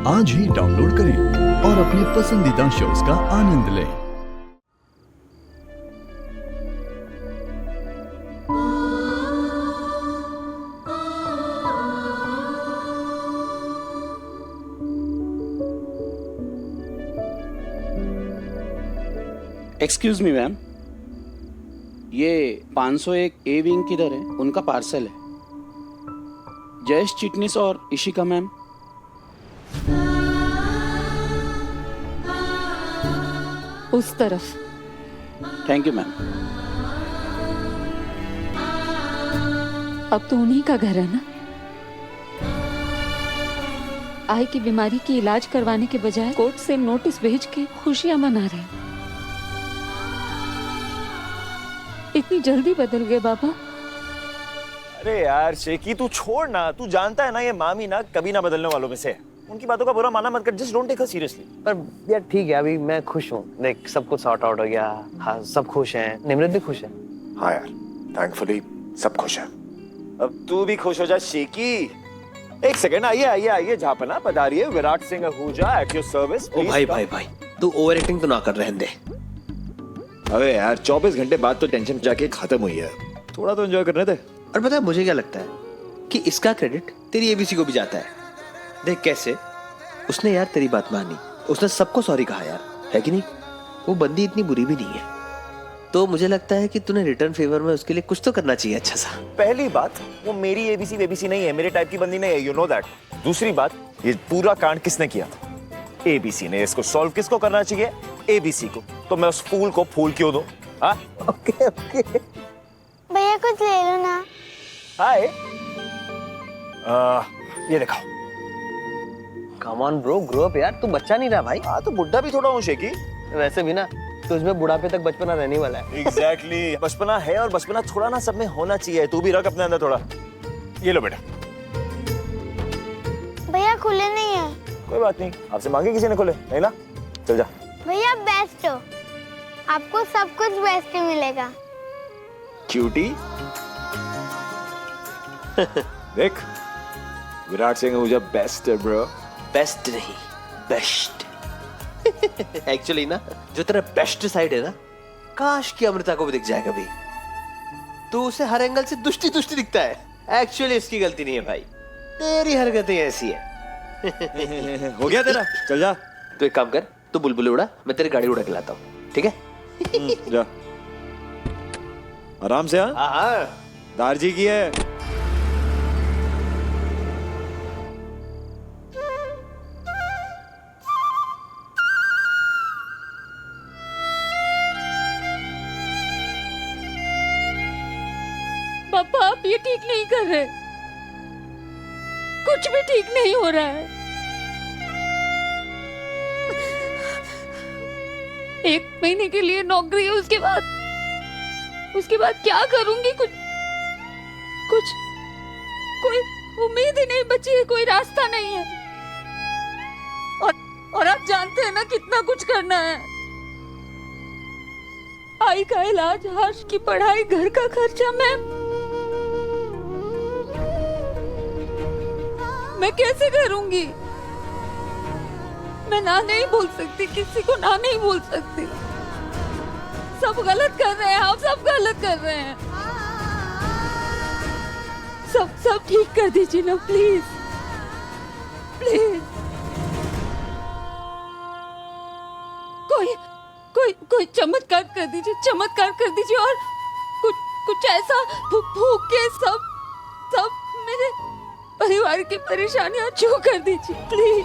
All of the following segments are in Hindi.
आज ही डाउनलोड करें और अपने पसंदीदा शोज का आनंद लें। एक्सक्यूज मी मैम, ये 501 ए विंग किधर है? उनका पार्सल है। जयेश चिटनीस और इशिका मैम। उस तरफ। Thank you ma'am. अब तो उन्हीं का घर है ना। आई की बीमारी की इलाज करवाने के बजाय कोर्ट से नोटिस भेज के खुशियां मना रहे हैं। इतनी जल्दी बदल गए बाबा। अरे यार शेकी, तू छोड़ ना। तू जानता है ना ये मामी ना कभी ना बदलने वालों में से। उनकी बातों का बुरा माना मत कर। Just don't take her seriously. पर यार ठीक है, अभी मैं खुश हूँ। देख सब कुछ सॉर्ट आउट हो गया। हाँ सब खुश हैं, निमृत भी खुश है। हाँ यार, थैंकफुली सब खुश है। अब तू भी खुश हो जा शेकी। एक सेकंड, आइए आइए आइए। झापना पधारिए। Virat Singh Ahuja at your service. ओ भाई भाई भाई, तू ओवर एक्टिंग तो ना कर, रहने दे। अबे यार 24 घंटे बाद तो टेंशन जाके खत्म हुई है। थोड़ा तो एंजॉय करने दे। और पता है मुझे क्या लगता है कि इसका क्रेडिट तेरी एबीसी को भी जाता है। देख कैसे उसने यार तेरी बात मानी, उसने सबको सॉरी कहा यार, है कि नहीं? वो बंदी इतनी बुरी भी नहीं है। तो मुझे लगता है कि तूने रिटर्न फेवर में उसके लिए कुछ तो करना चाहिए अच्छा सा। पहली बात, वो मेरी एबीसी वेबीसी नहीं है, मेरे टाइप की बंदी नहीं है, यू नो दैट। दूसरी बात, ये पूरा कांड किसने किया था? एबीसी ने। इसको सॉल्व किसको करना चाहिए? एबीसी को। तो मैं उस फूल को फूल क्यों दूं? हाँ? Okay okay. भैया कुछ ले लो ना। हाय, ये दिखाओ। Come on bro, grow up यार। तू बच्चा नहीं रहा भाई। हाँ तो बुढ़ा भी थोड़ा हूँ शेकी। वैसे भी ना तुझमें बुढ़ापे तक बचपना रहने वाला है। एग्जैक्टली बचपना है, और बचपना थोड़ा ना सब में होना चाहिए। तू भी रख अपने अंदर थोड़ा। ये लो बेटा। भैया खुले नहीं है। कोई बात नहीं, आपसे मांगे किसी ने खोले नहीं ना। चल जा। भैया बेस्ट हो, आपको सब कुछ बेस्ट ही मिलेगा। क्यूटी। देख, विराट सिंह आहूजा बेस्ट है ब्रो। बेस्ट नहीं, बेस्ट। एक्चुअली ना जो तेरा बेस्ट साइड है ना, काश कि अमृता को भी दिख जाए कभी। तो उसे हर एंगल से दुष्टी दुष्टी दिखता है। एक्चुअली इसकी गलती नहीं है भाई, तेरी हरकतें ऐसी है। हो गया तेरा, चल जा। तो एक काम कर, तू बुलबुल उड़ा, मैं तेरी गाड़ी उड़ा के लाता हूँ, ठीक है? जा आराम से। हाँ हाँ। दारजी की है। पापा आप ये ठीक नहीं कर रहे, कुछ भी ठीक नहीं हो रहा है। एक महीने के लिए नौकरी है, उसके बाद क्या करूंगी? कुछ कोई उम्मीद ही नहीं बची है, कोई रास्ता नहीं है। और आप जानते हैं ना कितना कुछ करना है। आई का इलाज, हर्ष की पढ़ाई, घर का खर्चा। मैं कैसे करूंगी? मैं ना नहीं बोल सकती, किसी को ना नहीं बोल सकती। सब गलत कर रहे हैं, आप सब गलत कर रहे हैं। सब ठीक कर दीजिए ना प्लीज, प्लीज। कोई चमत्कार कर दीजिए, चमत्कार कर दीजिए। और कुछ ऐसा फूंक के सब मेरे परिवार की परेशानियां छू कर दीजिए प्लीज,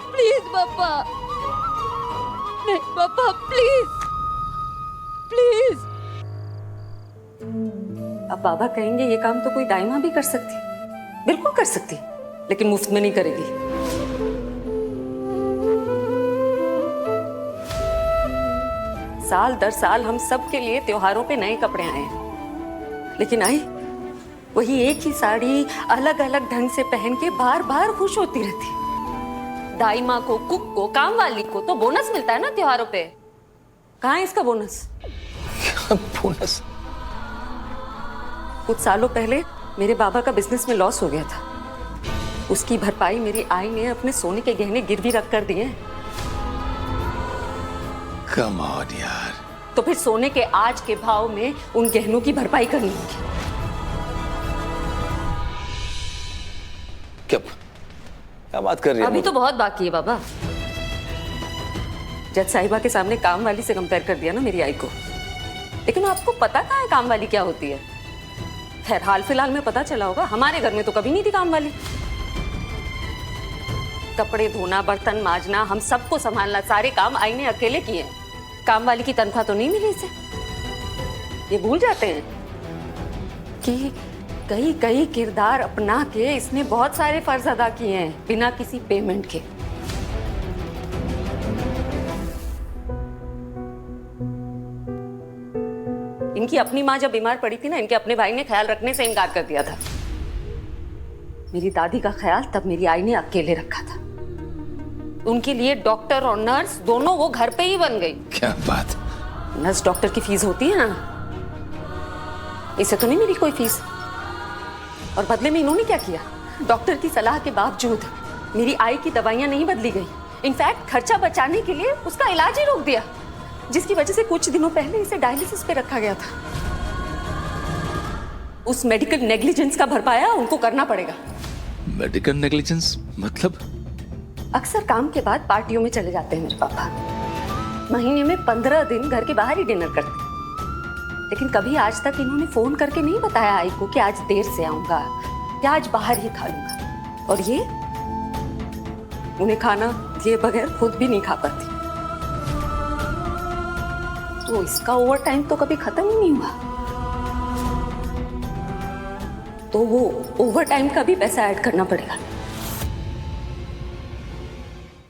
प्लीज पापा। नहीं पापा प्लीज, प्लीज। अब बाबा कहेंगे ये काम तो कोई दाई भी कर सकती, बिल्कुल कर सकती, लेकिन मुफ्त में नहीं करेगी। साल दर साल हम सब के लिए त्योहारों पे नए कपड़े आए हैं, लेकिन आई वही एक ही साड़ी अलग अलग ढंग से पहन के बार बार खुश होती रहती। दाई माँ को, कुक को, काम वाली को तो बोनस मिलता है ना त्योहारों पे। कहाँ है इसका बोनस? बोनस? कुछ सालों पहले मेरे बाबा का बिजनेस में लॉस हो गया था, उसकी भरपाई मेरी आई ने अपने सोने के गहने गिरवी रख कर दिए हैं। कम ऑन यार। तो फिर सोने के आज के भाव में उन गहनों की भरपाई करनी होगी। क्या बात कर रही है? अभी तो बहुत बाकी है बाबा। जज साहिबा के सामने काम वाली से कंपेयर कर दिया ना मेरी आई को, लेकिन आपको पता कहाँ है काम वाली क्या होती है? खैर हाल फिलहाल में पता चला होगा, हमारे घर में तो कभी नहीं थी काम वाली। कपड़े धोना, बर्तन माजना, हम सबको संभालना, सारे काम आई ने अकेले किए हैं। काम वाली की तनख्वाह तो नहीं मिली इसे। ये भूल जाते हैं कि कई कई किरदार अपना के इसने बहुत सारे फर्ज अदा किए हैं बिना किसी पेमेंट के। इनकी अपनी माँ जब बीमार पड़ी थी ना, इनके अपने भाई ने ख्याल रखने से इनकार कर दिया था। मेरी दादी का ख्याल तब मेरी आई ने अकेले रखा था। उनके लिए डॉक्टर और नर्स दोनों वो घर पे ही बन गई। क्या बात। नर्स डॉक्टर की फीस होती है ना, इसे तो नहीं मिली कोई फीस। और बदले में इन्होंने क्या किया? डॉक्टर की सलाह के बावजूद मेरी आई की दवाइयां नहीं बदली गई। इनफैक्ट खर्चा बचाने के लिए उसका इलाज ही रोक दिया, जिसकी वजह से कुछ दिनों पहले इसे डायलिसिस पे रखा गया था। उस मेडिकल नेग्लिजेंस का भरपाया उनको करना पड़ेगा। मेडिकल नेग्लिजेंस मतलब? अक्सर काम के बाद पार्टियों में चले जाते हैं मेरे पापा। महीने में 15 दिन घर के बाहर ही डिनर करते हैं। लेकिन कभी आज तक इन्होंने फोन करके नहीं बताया आई को कि आज देर से आऊंगा या आज बाहर ही खा लूंगा। और ये उन्हें खाना दिए बगैर खुद भी नहीं खा पाती। तो इसका ओवर टाइम तो कभी खत्म ही नहीं हुआ। तो वो ओवर टाइम का भी पैसा ऐड करना पड़ेगा।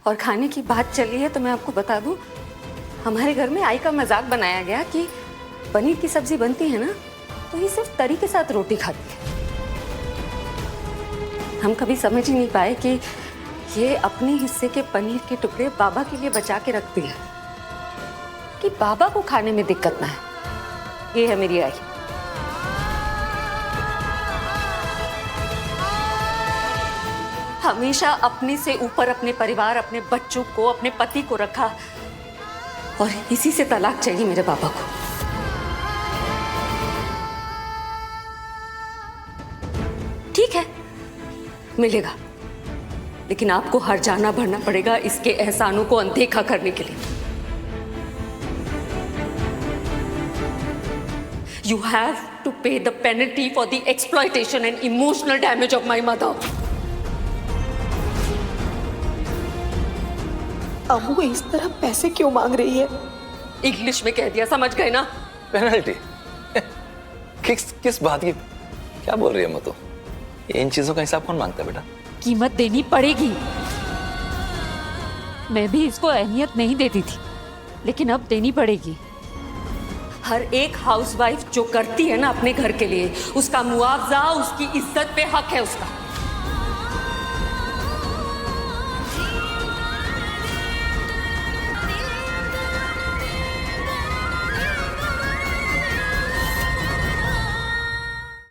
और खाने की बात चली है तो मैं आपको बता दूं, हमारे घर में आई का मजाक बनाया गया कि पनीर की सब्जी बनती है ना तो ये सिर्फ तरी के साथ रोटी खाती है। हम कभी समझ ही नहीं पाए कि ये अपने हिस्से के पनीर के टुकड़े बाबा के लिए बचा के रखती है कि बाबा को खाने में दिक्कत ना है। ये है मेरी आई। हमेशा अपने से ऊपर अपने परिवार, अपने बच्चों को, अपने पति को रखा, और इसी से तलाक चाहिए मेरे पापा को। ठीक है, मिलेगा, लेकिन आपको हर जाना भरना पड़ेगा इसके एहसानों को अनदेखा करने के लिए। You have to pay the penalty for the exploitation and emotional damage of my mother. अम्मू इस तरह पैसे क्यों मांग रही है? इंग्लिश में कह दिया, समझ गए ना? पेनल्टी? किस बात की क्या बोल रही है अम्मा? इन चीजों का हिसाब कौन मांगता है बेटा? कीमत देनी पड़ेगी। मैं भी इसको अहमियत नहीं देती थी, लेकिन अब देनी पड़ेगी। हर एक हाउसवाइफ जो करती है ना अपने घर के लिए, उसका मुआवजा, उसकी इज्जत पे हक है उसका।